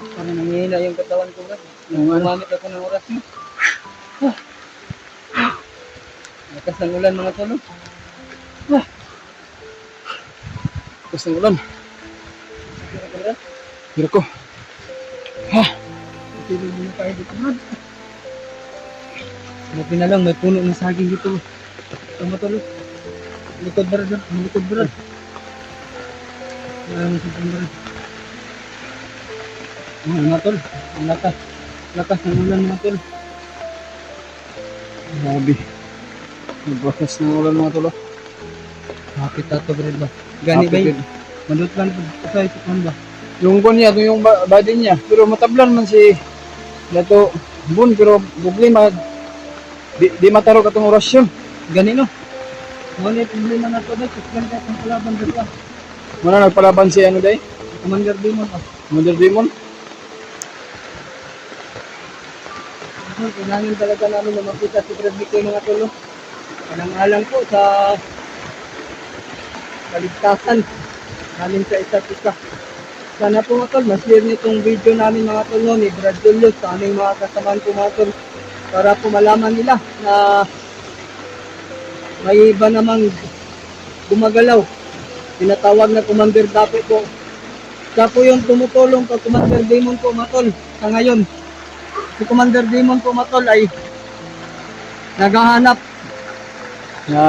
Parang nanghihina yung katawan ko, Brad. Yung ano? Gumamit ako ng oras mo. Lakas ng ulan mga tol. Tapos ng ulan. Sige ka, Brad. Hira ko. Ha? Tulog muna tayo dito, Brad. Buti na lang, may puno ng saging dito. Ito mga tol. Likod, Brad. Likod, Brad. Maraming saging, Brad. Mga tol, ang lakas ng ulan mga tol. Grabe. Nagbakas ng ulan mga tolo. Bakit tato Brad ba? Gani ba yun? Bakit? Mandot lang po sa isupan ba? Yung kon niya, yung body niya. Pero matablan man si Dato Bun, pero problema, di mataro katong orasyon. Gani no? Wala problema na to dahil kusgan ka kung kalaban Brad ba? Muna nagpalaban si ano day? Commander Demon ba? Mother Demon. Kailangan talaga namin na makita si Brad Vico mga tol. Alang-alang po sa kaligtasan namin sa isa't isa. Sana po mga tol, ma-share nitong video namin mga tol no, ni Brad Julius sa aming mga kasamaan po mga tol para po malaman nila na may iba namang gumagalaw. Tinatawag na Commander Dapo po. Siya po yung tumutulong kay Commander Demon po mga tol sa ngayon. Si Commander Demon po mga tol ay naghahanap Na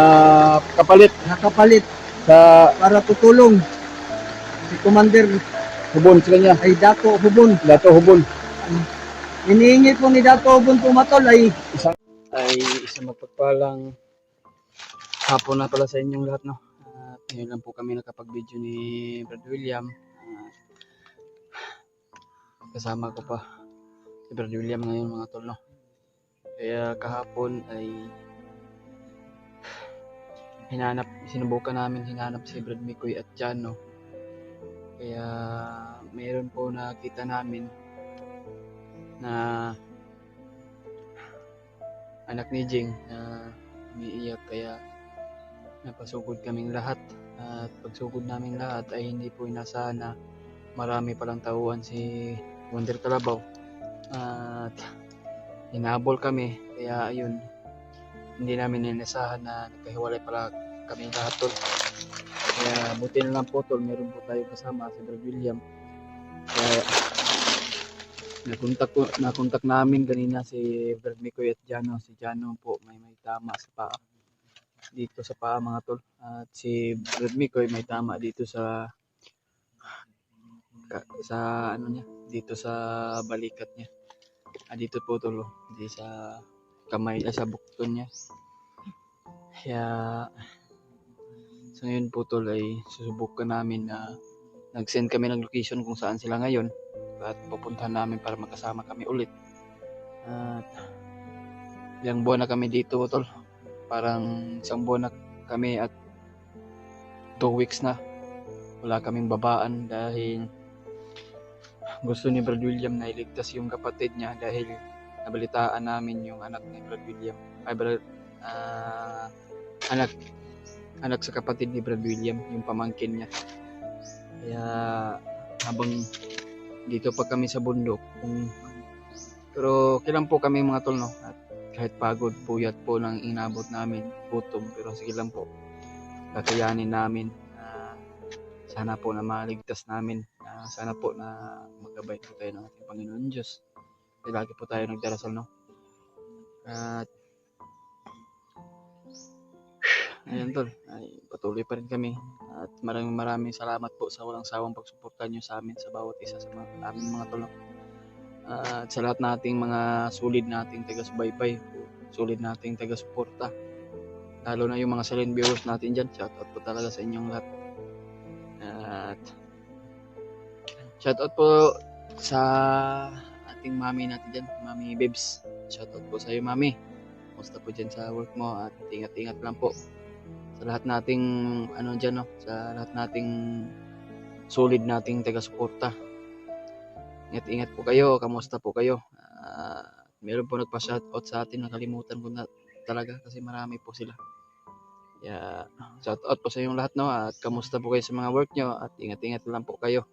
kapalit nakapalit sa para tutulong. Si Commander hubon sila niya. ay Dato Hubon. Dato hubon. Hinihingi po ni Dato Hubon po mga tol ay Isang magpagpalang hapon na pala sa inyong lahat, no? At ngayon lang po kami nakapag-video ni Brad William. Kasama ko pa si Brad William ngayon mga tol, no? Kaya kahapon ay sinubukan namin hinanap si Brad Mikoy at Jano. Kaya mayroon po nakita namin na anak ni Jing na umiiyak, kaya napasugod kaming lahat. At pagsugod naming lahat ay hindi po inasahan na marami palang tauhan si Wonder Kalabaw. At hinabol kami, kaya ayun, hindi namin inasahan na nagkahiwalay pala kami lahat tol. Kaya buti na lang po tol, meron po tayo kasama si Brad William. Kaya nakontak namin kanina si Brad Mikoy at Jano. Si Jano po may tama sa paa, dito sa paa mga tol. At si Brad Mikoy may tama dito sa ano niya, dito sa balikat niya. Dito po tol, di sa kamay, sa bukton niya. Kaya so ngayon po tol ay susubukan namin na nag-send kami ng location kung saan sila ngayon at pupuntahan namin para magkasama kami ulit. At ilang buwan na kami dito tol, parang isang buwan na kami at 2 weeks na wala kaming babaan dahil gusto ni Brad William na iligtas yung kapatid niya dahil nabalitaan namin yung anak ni Brad William ay anak sa kapatid ni Brad William, yung pamangkin niya. Kaya habang dito pa kami sa bundok, pero kailan po kami mga tol, no? At kahit pagod, puyat po nang inabot namin, gutom, pero sige lang po, kakayanin namin. Sana po na maligtas namin, sana po na magabay po tayo ng ating Panginoon Diyos. Kasi lagi po tayo nagdarasal, no? At ayun tol, ay patuloy pa rin kami. At maraming salamat po sa walang sawang pagsuporta nyo sa amin, sa bawat isa sa aming mga tol. At sa lahat nating mga solid nating taga-subaybay, solid nating taga-suporta, lalo na yung mga silent viewers natin dyan, shoutout po talaga sa inyong lahat. At shoutout po sa ating mami natin dyan, Mami Bebs. Shoutout po sa iyo mami, kumusta po dyan sa work mo, at ingat-ingat lang po sa lahat nating ano dyan, no? Sa lahat nating solid nating taga-suporta. Ingat-ingat po kayo, kamusta po kayo? Meron po nagpa-shoutout sa atin, nakalimutan ko na talaga kasi marami po sila. Kaya shoutout po sa inyong lahat, no? At kamusta po kayo sa mga work nyo, at ingat-ingat lang po kayo.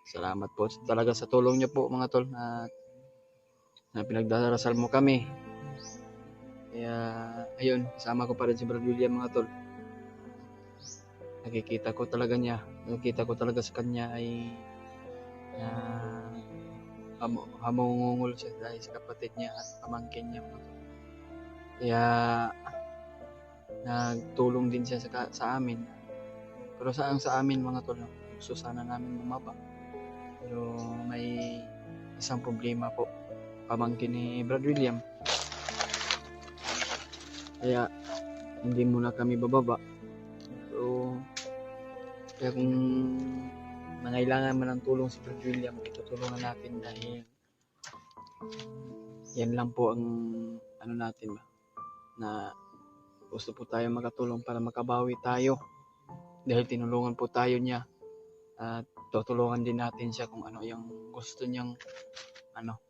salamat po talaga sa tulong niyo po mga tol na pinagdarasal mo kami. Kaya ayun, kasama ko pa rin si Brad William mga tol. Nakikita ko talaga sa kanya ay hamungungol siya dahil sa kapatid niya at pamangkin niya mga tol. Kaya nagtulong din siya sa amin. Pero sa amin mga tol, gusto sana namin bumaba. Pero may isang problema po, pamangkin ni Brad William. Kaya hindi muna kami bababa. So, kaya kung nangailangan man ng tulong si Brad William, itutulungan natin dahil yan lang po ang ano natin ba, na gusto po tayo makatulong para makabawi tayo dahil tinulungan po tayo niya at tutulungan din natin siya kung ano yung gusto niyang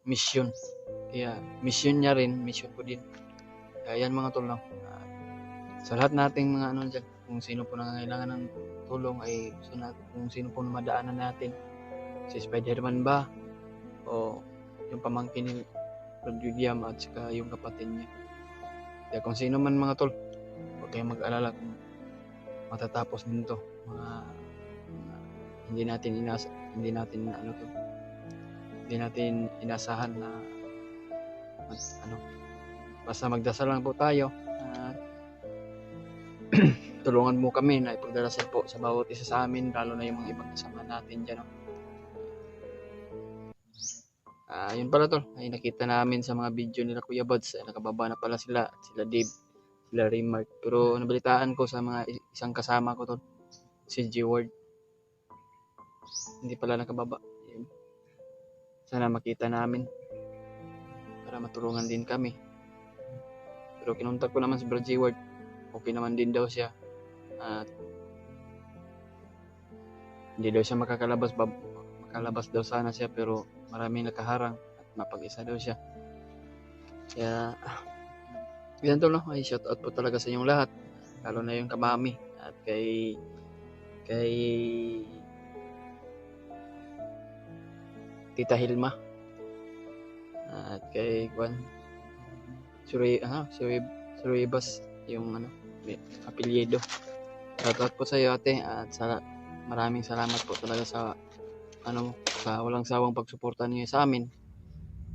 mission. Kaya mission niya rin, mission ko din. Kaya yan mga tulong. Sa lahat nating mga dyan, kung sino po nangangailangan ng tulong ay gusto natin, kung sino po madaanan natin, si Spider-Man ba o yung pamangkin ni Brad William at saka yung kapatid niya. Kaya kung sino man mga tol, huwag kayong mag-alala kung matatapos din to. Hindi natin inasahan na basta magdasal lang po tayo at tulungan mo kami na ipagdarasal po sa bawat isa sa amin, lalo na yung mga ibang kasama natin dyan. Yun pala tol, ay nakita namin sa mga video nila Kuya Buds, nakababa na pala sila Dave, sila Raymark. Pero nabalitaan ko sa mga isang kasama ko tol, si G Ward, hindi pala nakababa. Sana makita namin para matulungan din kami. Pero kinontak ko naman si Brad G Ward, okay naman din daw siya at hindi daw siya makalabas daw sana siya, pero maraming nakaharang at mapag-isa daw siya. Kaya yan tol, no? Ay shout out po talaga sa inyong lahat, lalo na yung kamami at kay Tita Hilma at kay Suribas yung apelyido. Shoutout po sa iyo ate at maraming salamat po talaga sa walang sawang pagsuporta niyo sa amin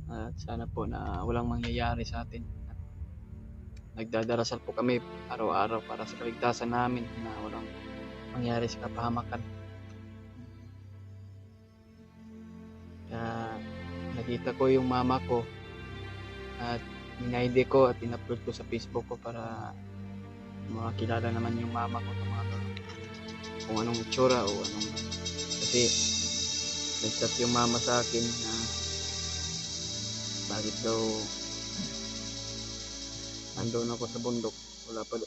at sana po na walang mangyayari sa atin. Nagdadarasal po kami araw-araw para sa kaligtasan namin na walang mangyari sa kapahamakan. Nakita ko yung mama ko at in-ID ko at in-upload ko sa Facebook ko para makilala naman yung mama ko ng mga kung anong itsura o anong, kasi nag-chat yung mama sa akin na bakit daw nandoon ako sa bundok,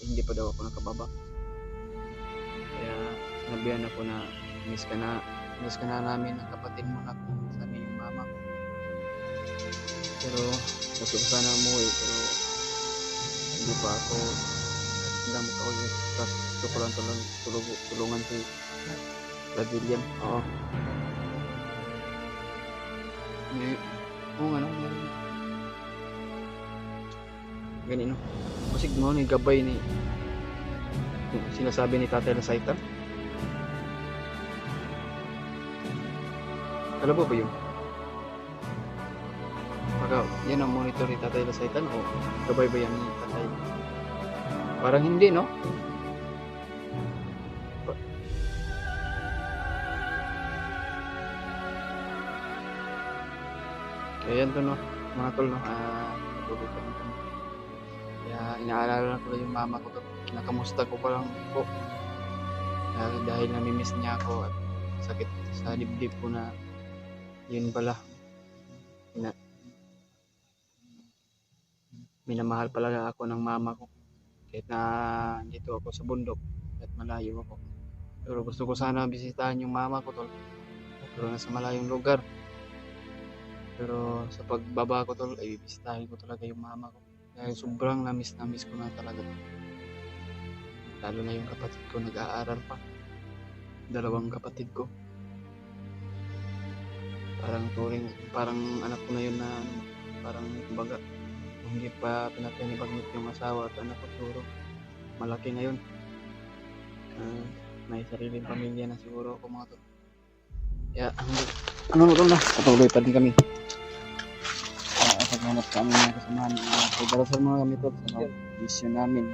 hindi pa daw ako nakababa. Kaya sinabihan ako na miss ka na namin ang kapatid mo na, sabi yung mama ko. Pero gusto ko sana umuwi, pero hindi pa ako alam ko ulit. Tapos gusto ko lang tulungan si Brad William. Oo. Ganino. Masig mo ni gabay ni sinasabi ni Tatay Lasaitan. Alam mo ba yun? Baka yan ang monitor ni Tatay Lasaitan o gabay ba yan ni Tatay? Parang hindi, no? Kaya yan to, no? Mga tol, no? Natulutan ko. Kaya inaalala ko lang yung mama ko to. Kinakamusta ko pa lang po. Dahil namimiss niya ako at sakit sa dibdib ko na yun pala. Minamahal pala ako ng mama ko. Kahit na dito ako sa bundok at malayo ako. Pero gusto ko sana bisitahan yung mama ko tol. Pero nasa malayong lugar. Pero sa pagbaba ko tol ay bisitahin ko talaga yung mama ko. Dahil sobrang na-miss ko na talaga. Lalo na yung kapatid ko nag-aaral pa. 2 kapatid ko. Parang turing, parang anak ko na yun na ano, parang kumbaga hindi pa pinapanibagnit yung asawa at anak ko siguro malaki na yun. May sariling pamilya na siguro ako mga tol. Kaya ano tol na, patuloy pa din kami. Paghanap kami ng kasamahan. Pagdarasal mga kami tol sa mission namin.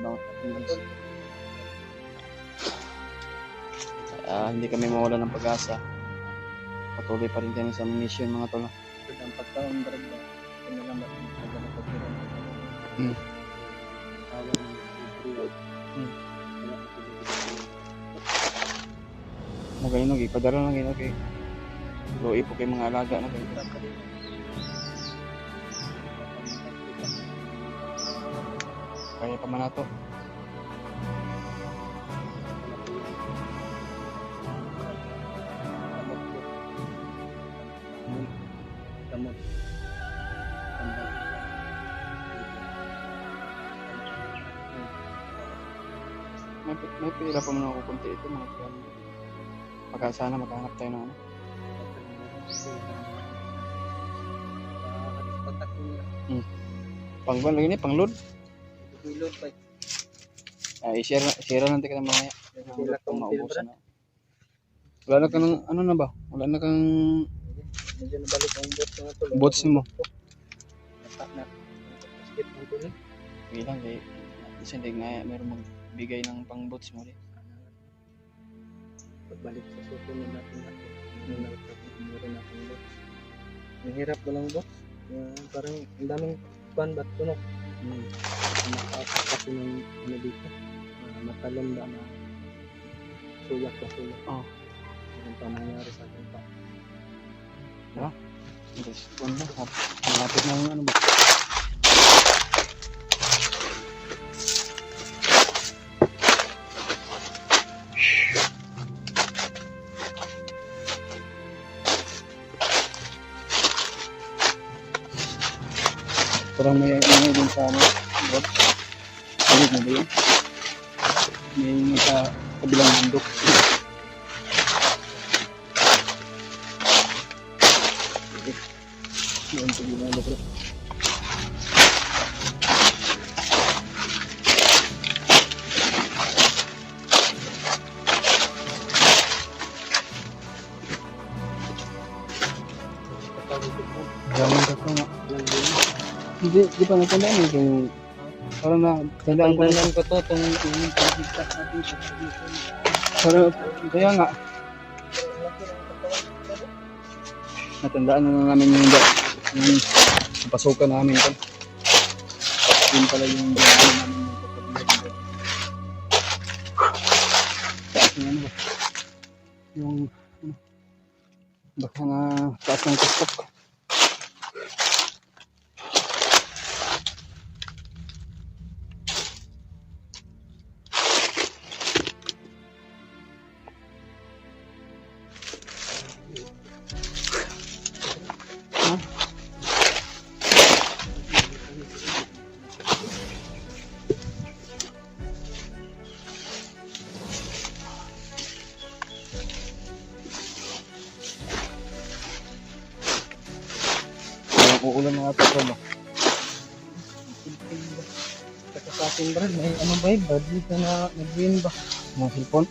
Hindi kami mawala ng pag-asa. Patuloy pa rin kami sa mission mga tol. Ang pagkaon barangay. Ano lang ba ang pagkakapagkira? Tawag ng April. Magayon lagi, padala lang yun, okay. Luwi po kayo mga alaga na kayo. Kaya pa man na to. Damot. May pila pa muna ako kunti ito mga kaya. Baka sana makahanap tayo ng ano. Pangguan lagi ni, pangload. Ilod pa. I-share lang tayo mamaya. Sila kung Maubusan na. Wala na kang ano na ba? Wala na kang medyo nabalik ang bots mga tol. bots mo. Basket mo tol. Bilang kay isa din nga meron magbigay ng pang bots mo rin. Pagbalik sa susunod natin ako. Meron natin bots. Mahirap mo lang bots. Parang ang daming pan ba't tunok. Nakaapak kasi ng ano dito. Matalon ba na suyak na suyak. Ang pangyayari sa akin pa. Yes, ano, malapit na yung ano ba? Parang may din sa ano, bot. Salit na ba yun? May sa kabilang bundok. Yun po yun ang bro. Gamang ka po nga. Di pa natandaan eh kung parang natandaan ko Tandaan ko to itong pag-higtas natin sa tradition. parang kaya nga natandaan na namin yung pasukan namin ito. Yun pala yung gawin namin yung kapatid. Taas na ano ba? Yung baka na taas ng kustok. Uulan na ito po. Saka sa ating brad, may ano ba yun? Brad, dito na nag-win ba? Mga cellphone?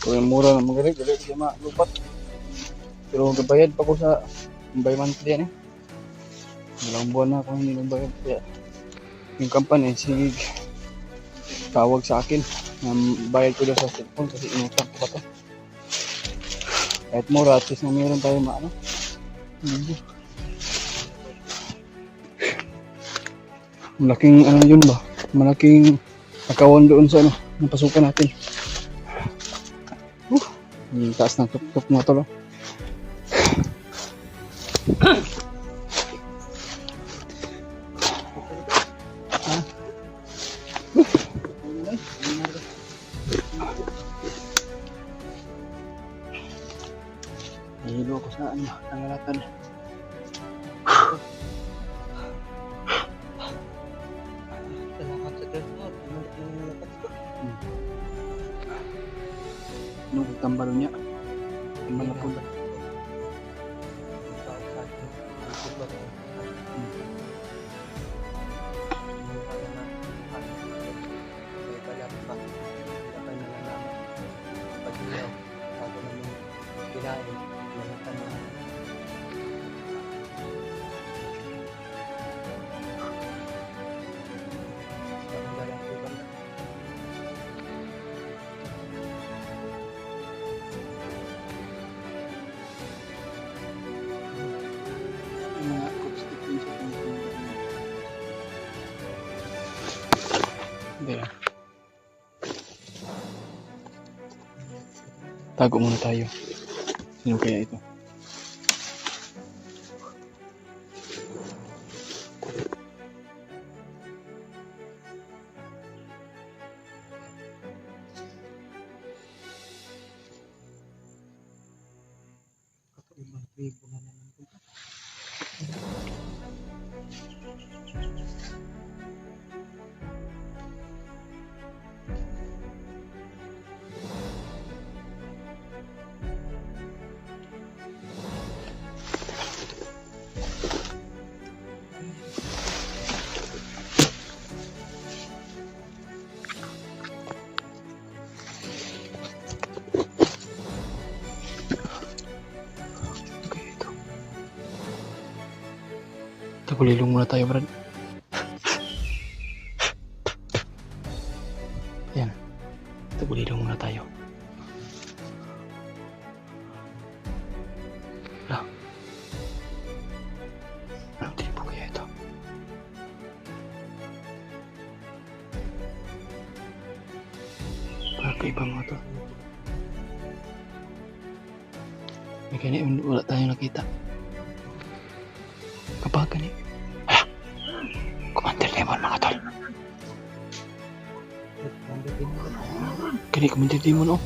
Kung yung mura na magaling, galing siya malupat. Pero gabayad pa ko sa by monthly yan eh. Dalawang buwan na ako hindi nagbayad. Kaya yung company, sige, tawag sa akin na bayad ko daw sa cellphone kasi inutang ko pa to. Kahit mura, at least na meron tayo maano. Malaking ano yun ba? Malaking akawan doon sa ano, napasukan natin. Yung taas ng tuk-tuk na to. Nahilo ako sa ano, tangalatan. Salamat sa Diyos mo. Nung tambalo niya. Tambalo po. Yung mga acoustic yun sa tungkol. Hindi. Tago muna tayo. Sino kaya ito? Tagulilong muna tayo, Brad. Yan. Tagulilong muna tayo. Lah. Anong tipo kaya ito? Kakaiba mga to. May kanya wala tayong nakita. Kapag gani. Ah! Commander Demon mga tol. Kani Commander Demon oh.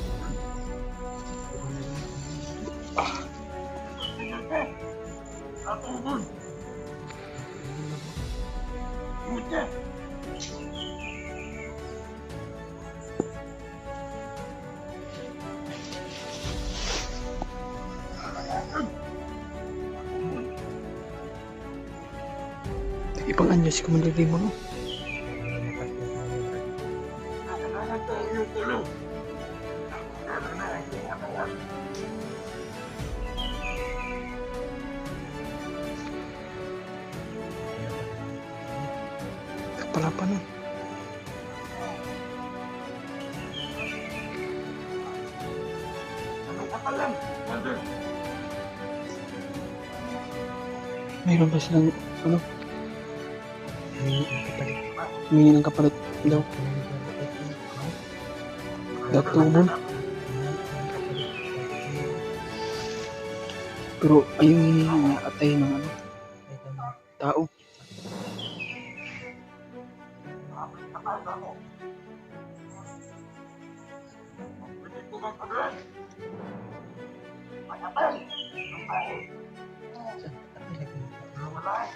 Ibang anyo si Commander Demon oh. Palapan oh. Mayroon ba silang ano? Humingi ng kapalit daw. Datubon. Pero ayun hiningi niya atay ng ano? Tao.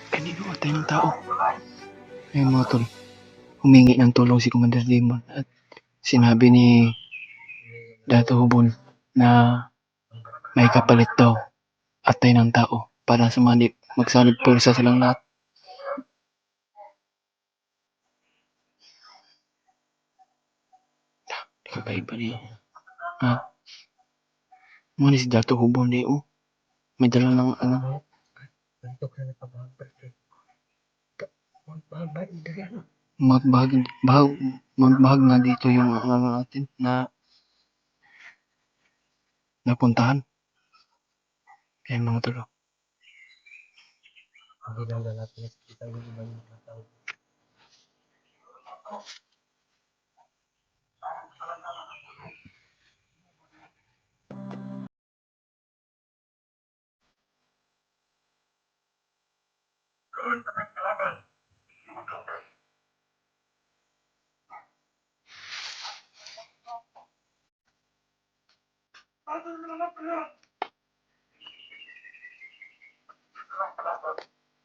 Kanino atay ng tao? Ayun mga tol. Humingi ng tulong si Commander Demon at sinabi ni Dato Hubon na may kapalit daw atay ng tao para sumanib magsanib pulsa silang lahat. Kakaiba niya. Ha? Muna si Dato Hubon di oh. May dala ng ano. Magbahag na dito yung ano natin na napuntahan. Kaya mga tulo. Hindi lang natin nakikita yung ibang tao.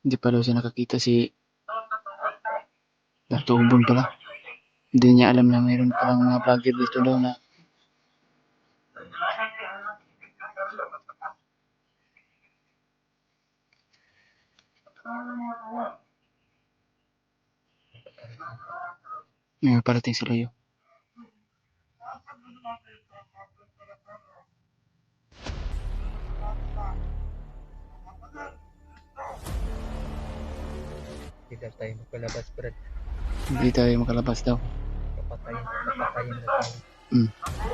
Hindi pa daw siya nakakita si Dato Hubon pala. Hindi niya alam na mayroon palang mga vlogger dito daw na May parating sila yun. Hindi daw tayo magkalabas, Brad. Hindi tayo makalabas daw. Papatayin na tayo. Mm. Marami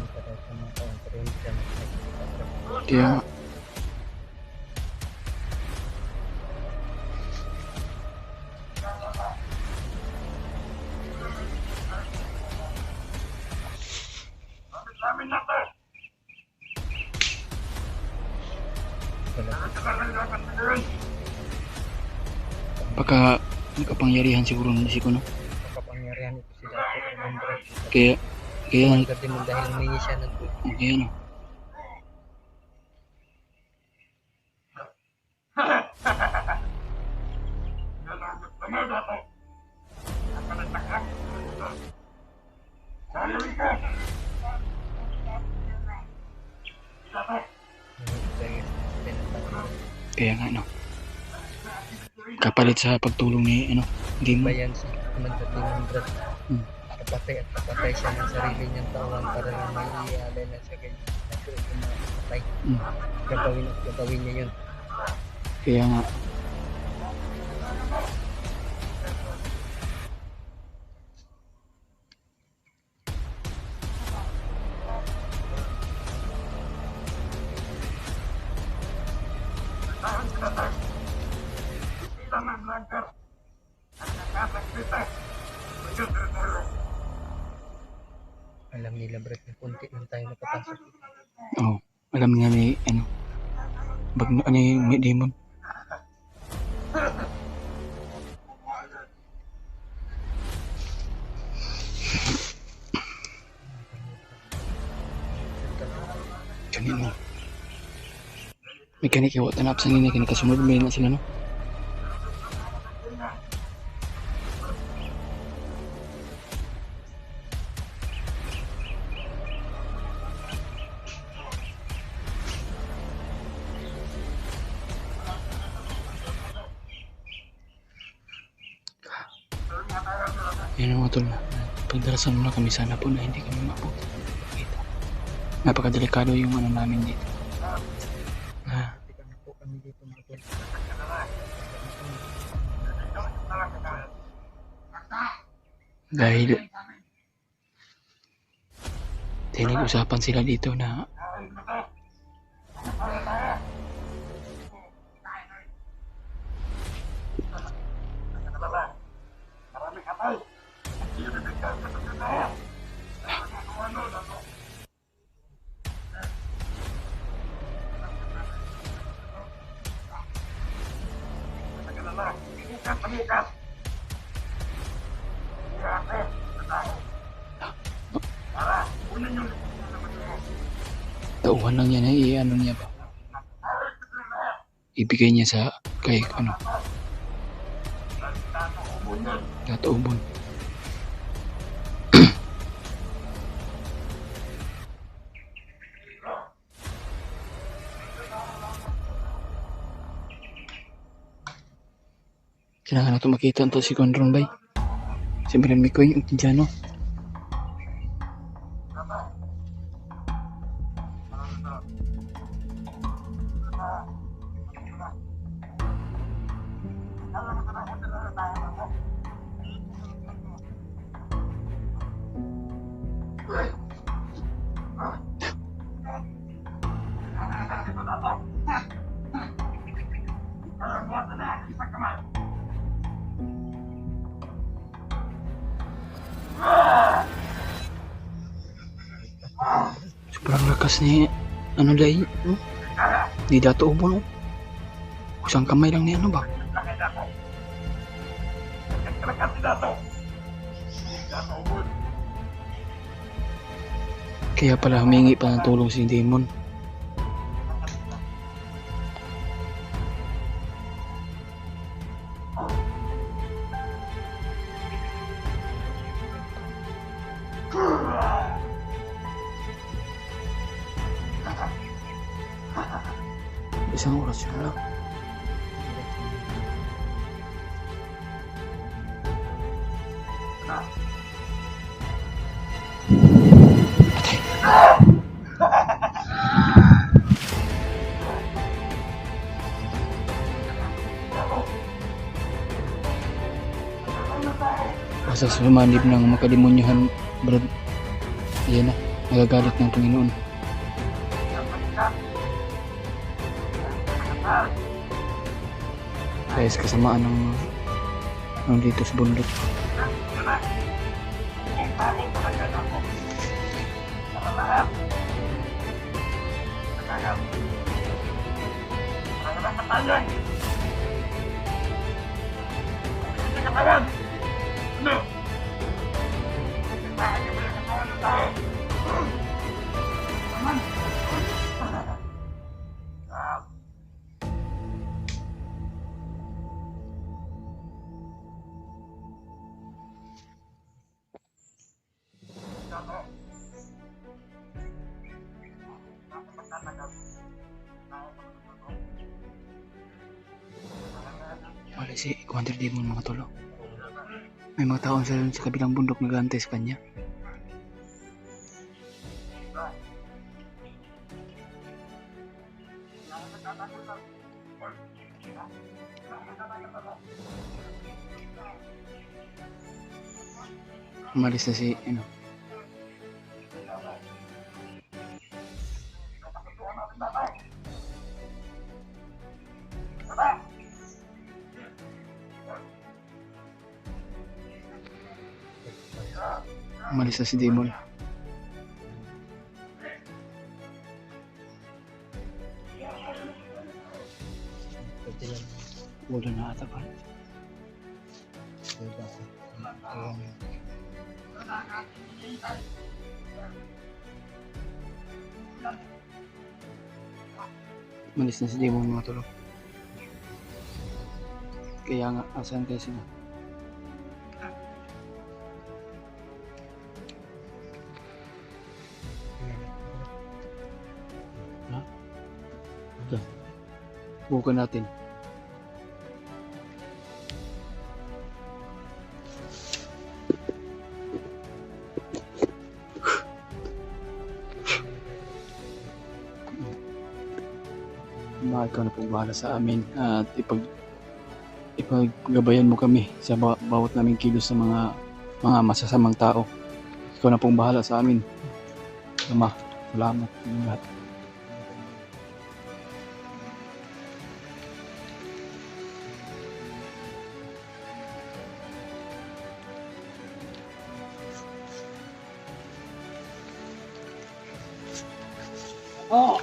pa daw sa mga taon, pero hindi siya nakikita, Brad. Kaya nga. Baka nagkapangyarihan siguro ng si Kuno. Makapangyarihan ito si Dato Ramon, Brad. Kaya Kasi mo dahil humingi siya ng okay ano. Kaya nga no. Kapalit sa pagtulong ni ano, hindi mo. bayan sa Commander Demon, Brad. Hmm. Kapatay siya ng sarili niyang tawang para na may ialay na siya kay Dato yung mga patay. Mm. Gagawin niya yun. Kaya nga. Alam nila, Brad, na kunti lang tayo nakapasok. Oh, alam nga ni ano. Ano yung may demon. Kanino? May kanikiwa tanap sa nini, kanikasunod may na sila no? Yan ang mga tol, pagdarasan muna kami sana po na hindi kami mabuti. Napakadelikado yung ano namin dito. Tika na po kami dito, mga tol. Dahil usapan sila dito na tauhan lang yan ay ano niya ba? Ibigay niya sa kay ano? Tataubon. Kailangan na ito makita ito si Condron Bay. Si Miran Mikoy, yung Tijano. Sobrang lakas ni ano dai, no? Di dato ubo no. Usang kamay lang ni ano ba? Kaya pala humingi pa ng tulong si Demon. Isang oras yun lang. Basta sumanib ng makalimunyahan, Brad. Ayan na, nagagalit ng Panginoon. Guys, kasamaan ng dito sa bundok. Wala si Commander Demon mga tolo. May mga taon sa kabilang bundok nag-aantay sa kanya. Umalis na si umalis na si Demon. Wala na ata pa. Umalis na si Demon mga tolo. Kaya nga, asan kayo sila? Ha? Ito. Bukan natin. Ikaw na po bahala sa amin at ipaggabayan mo kami sa bawat naming kilos sa mga masasamang tao. Ikaw na pong bahala sa amin. Ama, salamat sa lahat. Oh!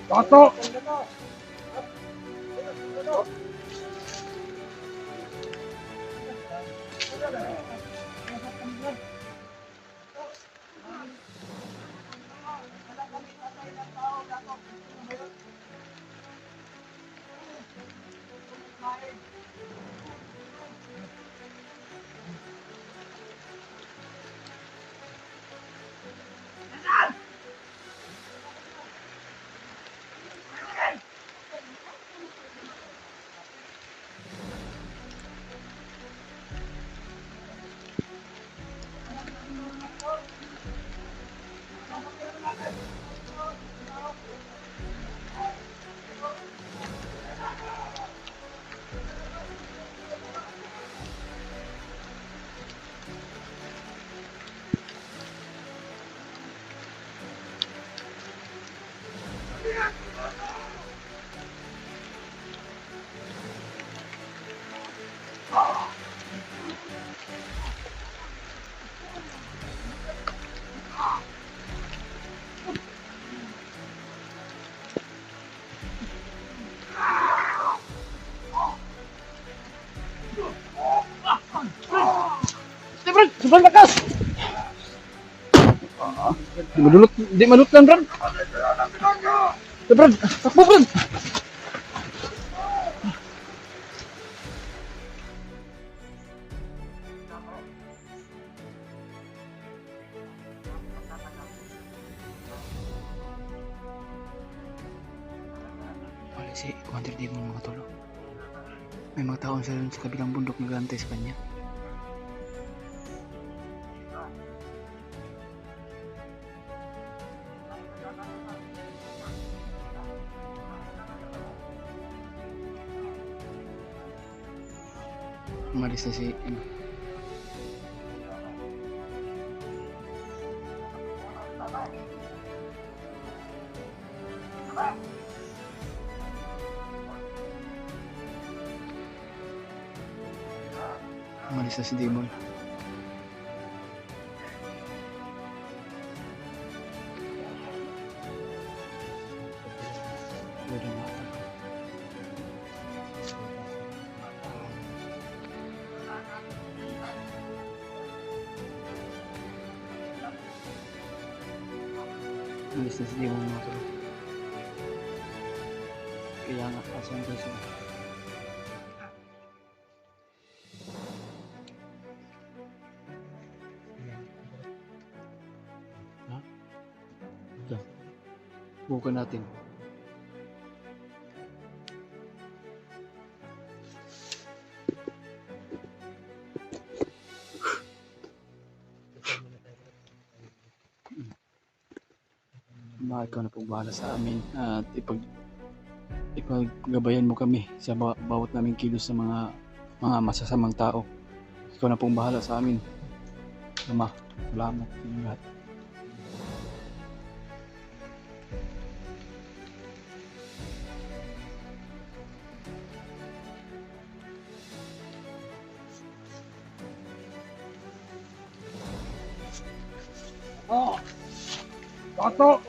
Tato! Sobrang lakas! Di madulot lang, Brad. Brad, takbo, Brad! si Commander Demon mga tolo. May mga taon sa kabilang bundok naghahantay sa kanya. Umalis na si umalis na si Demon. Pwede na. Umalis na si Demon mga tol. Kaya nga, asan ko siya. Ha? Ito. Bukan natin. Ikaw na pong bahala sa amin at ipaggabayan mo kami sa bawat naming kilos sa mga masasamang tao. Ikaw na pong bahala sa amin. Ama, salamat sa inyo lahat. Oh! Tato!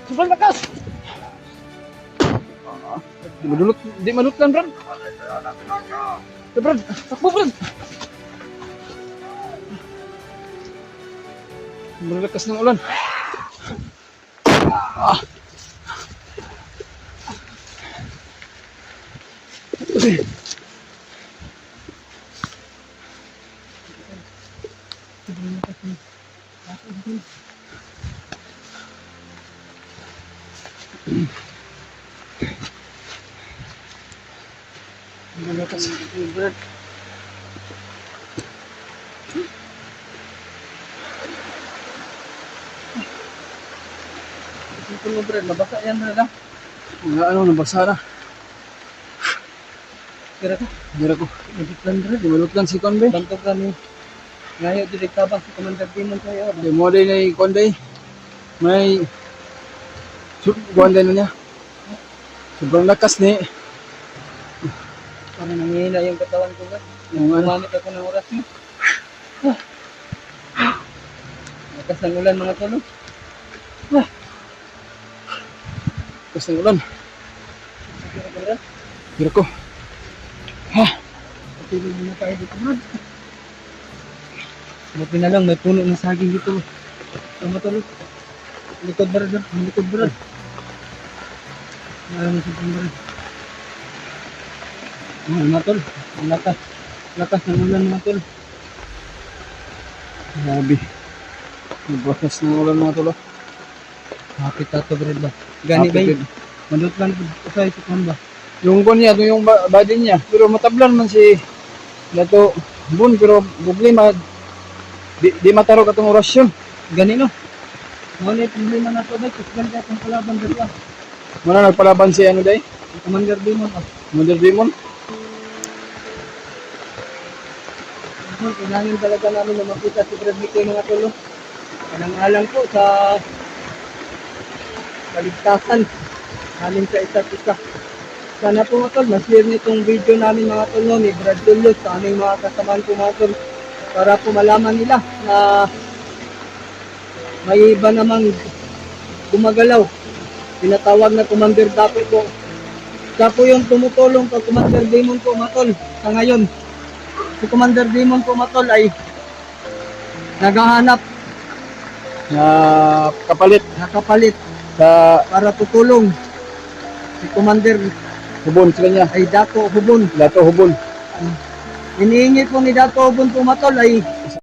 Sobrang lakas! Di manutlan, Brad. Brad, takbo, Brad. Sobrang lakas ng ulan. Brad. Ito mo, Brad. Nabasa yan, Brad. Nabasa na. Kira ka? Dira ko. Nabitlan, Brad. Di manutlan si Conbe. Bantog ka ni. Ngayon, direktabang si Commander Demon sa'yo. Di mo din ay Conbe. May Conbe na niya. Sobrang lakas ni. Parang nangihina yung katawan ko, Brad. Yung ano. Umanit ako ng oras mo. Lakas ng ulan, mga tolo. Lakas ng ulan. Kira ka, Brad. Dira ko. Patuloy muna tayo dito, Brad. Buti na lang, may puno ng saging dito. Mga tolo. Likod, Brad. Likod, Brad. Maraming sa Brad. Mga tol, ang lakas. Lakas ng ulan mga tol. Grabe. Nabakas ng ulan mga tol. Hapit ato bread ba? Gani ba? Hapit, Madot lang po sa isukan ba? yung kon niya, yung body niya. Pero matablan man si Dato Bun, pero problema, di matarog atong orasyon. Gani no? Muna yung problema na ito dahil kusgan ka itong kalaban dito ah. Muna nagpalaban si ano day? Si Commander Demon ah. Mother Demon. Kailangan talaga namin na makita si Brad Mikoy mga tulo. Alang-alang po sa kaligtasan namin sa isa't isa. Sana po mga tol, ma-share niyo itong video namin mga tol no, ni Brad Tulio sa aming mga kasamaan po mga tol, para po malaman nila na may iba namang gumagalaw. Tinatawag na Commander Dapo po. Siya po yung tumutulong kay Commander Demon po mga tol sa ngayon. Si Commander Demon po mga tol ay naghahanap, Na kapalit nakapalit sa para tutulong. Si Commander hubon sa kanya. ay Dato Hubon. Dato hubon. Iniingi po ni Dato Hubon po mga tol ay